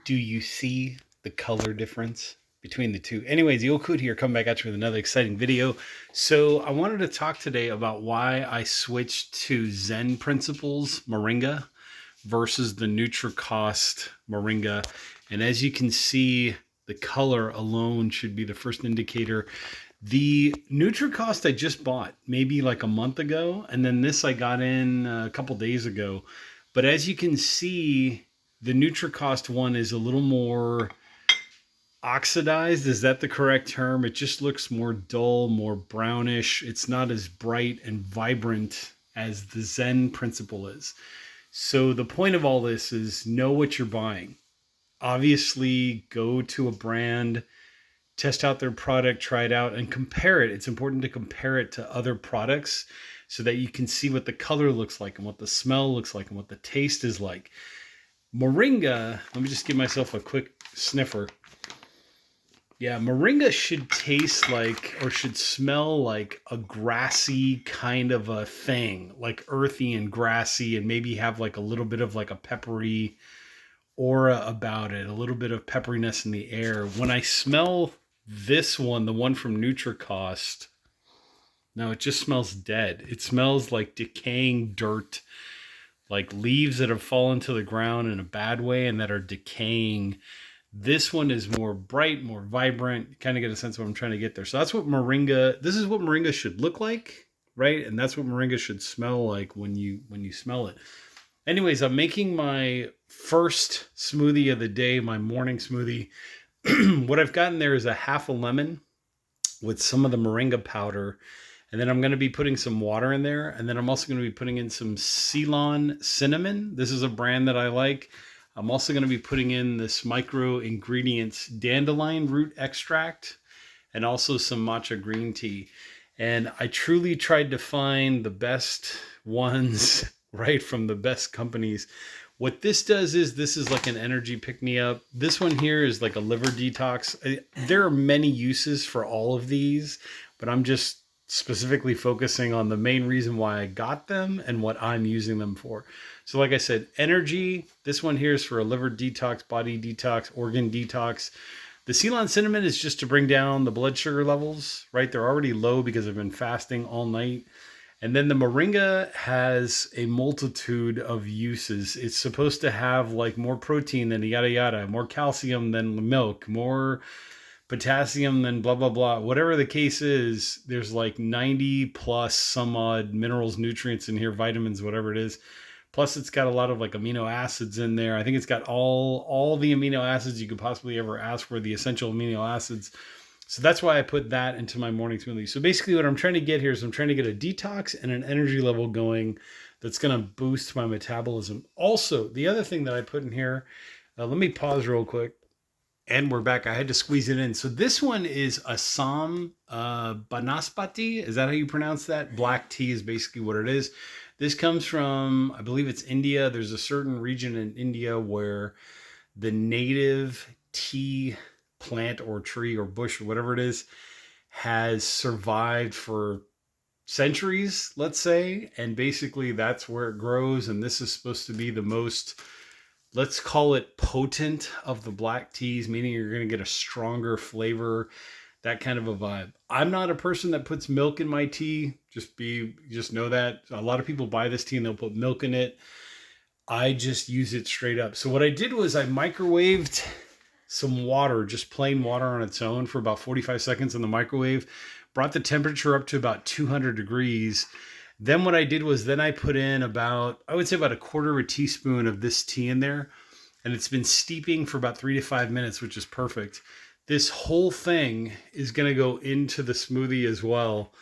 Do you see the color difference between the two? Anyways, the old Coot here, coming back at you with another exciting video. So I wanted to talk today about why I switched to Zen Principles Moringa versus the Nutricost Moringa. And as you can see, the color alone should be the first indicator. The Nutricost I just bought maybe like a month ago, and then this I got in a couple days ago. But as you can see, the Nutricost one is a little more oxidized. Is that the correct term? It just looks more dull, more brownish. It's not as bright and vibrant as the Zen Principle is. So the point of all this is know what you're buying. Obviously, go to a brand, test out their product, try it out, and compare it. It's important to compare it to other products so that you can see what the color looks like and what the smell looks like and what the taste is like. Moringa, let me just give myself a quick sniffer. Yeah, Moringa should taste like, or should smell like, a grassy kind of a thing, like earthy and grassy, and maybe have like a little bit of like a peppery aura about it, a little bit of pepperiness in the air. When I smell this one, the one from Nutricost, no, it just smells dead. It smells like decaying dirt, like leaves that have fallen to the ground in a bad way and that are decaying. This one is more bright, more vibrant. You kind of get a sense of what I'm trying to get there. So that's what Moringa, this is what Moringa should look like, right? And that's what Moringa should smell like when you smell it. Anyways, I'm making my first smoothie of the day, my morning smoothie. What I've gotten there is a half a lemon with some of the moringa powder. And then I'm going to be putting some water in there. And then I'm also going to be putting in some Ceylon cinnamon. This is a brand that I like. I'm also going to be putting in this micro ingredients Dandelion Root extract and also some matcha green tea. And I truly tried to find the best ones, right, from the best companies. What this does is, this is like an energy pick-me-up. This one here is like a liver detox. There are many uses for all of these, but I'm just specifically focusing on the main reason why I got them and what I'm using them for. So like I said, energy, this one here is for a liver detox, body detox, organ detox. The Ceylon cinnamon is just to bring down the blood sugar levels, right? They're already low because I've been fasting all night. And then the moringa has a multitude of uses. It's supposed to have like more protein than yada yada, more calcium than milk, more potassium than blah, blah, blah. Whatever the case is, there's like 90 plus some odd minerals, nutrients in here, vitamins, whatever it is. Plus it's got a lot of like amino acids in there. I think it's got all the amino acids you could possibly ever ask for, the essential amino acids. So that's why I put that into my morning smoothie. So basically what I'm trying to get here is I'm trying to get a detox and an energy level going that's going to boost my metabolism. Also, the other thing that I put in here, let me pause real quick. And we're back. I had to squeeze it in. So this one is Assam Banaspati. Is that how you pronounce that? Black tea is basically what it is. This comes from, I believe it's India. There's a certain region in India where the native tea plant or tree or bush or whatever it is has survived for centuries, let's say. And basically that's where it grows. And this is supposed to be the most, let's call it, potent of the black teas, meaning you're going to get a stronger flavor, that kind of a vibe. I'm not a person that puts milk in my tea. Just know that. A lot of people buy this tea and they'll put milk in it. I just use it straight up. So what I did was I microwaved some water, just plain water on its own, for about 45 seconds in the microwave, brought the temperature up to about 200 degrees. Then what I did was I put in about, I would say about a quarter of a teaspoon of this tea in there. And it's been steeping for about 3 to 5 minutes, which is perfect. This whole thing is going to go into the smoothie as well,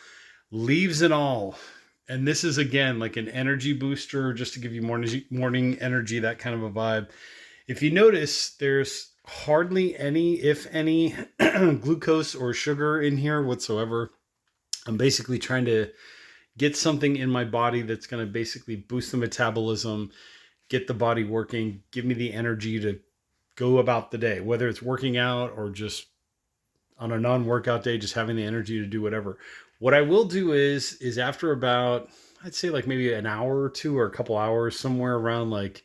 leaves and all. And this is, again, like an energy booster, just to give you morning energy, that kind of a vibe. If you notice, there's hardly any, if any, glucose or sugar in here whatsoever. I'm basically trying to get something in my body that's going to basically boost the metabolism, get the body working, give me the energy to go about the day, whether it's working out or just on a non-workout day, just having the energy to do whatever. What I will do is after about, I'd say like maybe an hour or two or a couple hours, somewhere around like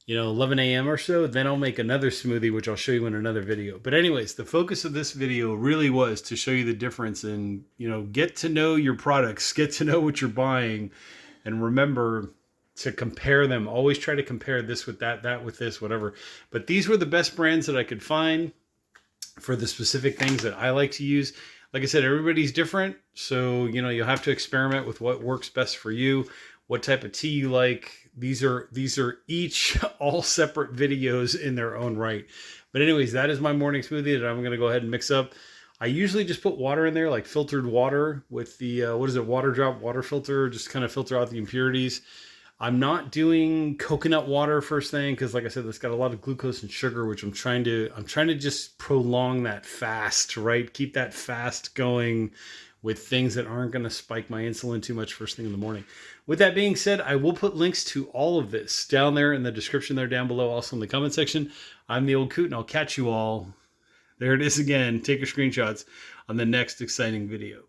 11 a.m. or so. Then I'll make another smoothie, which I'll show you in another video. But anyways, the focus of this video really was to show you the difference and, get to know your products, get to know what you're buying, and remember to compare them. Always try to compare this with that, that with this, whatever. But these were the best brands that I could find for the specific things that I like to use. Like I said, everybody's different. So, you'll have to experiment with what works best for you, what type of tea you like. These are each all separate videos in their own right. But anyways, that is my morning smoothie that I'm going to go ahead and mix up. I usually just put water in there, like filtered water with the, water drop water filter, just kind of filter out the impurities. I'm not doing coconut water first thing because, like I said, it's got a lot of glucose and sugar, which I'm trying to just prolong that fast, right? Keep that fast going with things that aren't going to spike my insulin too much first thing in the morning. With that being said, I will put links to all of this down there in the description there down below, also in the comment section. I'm the Old Coot, and I'll catch you all. There it is again. Take your screenshots on the next exciting video.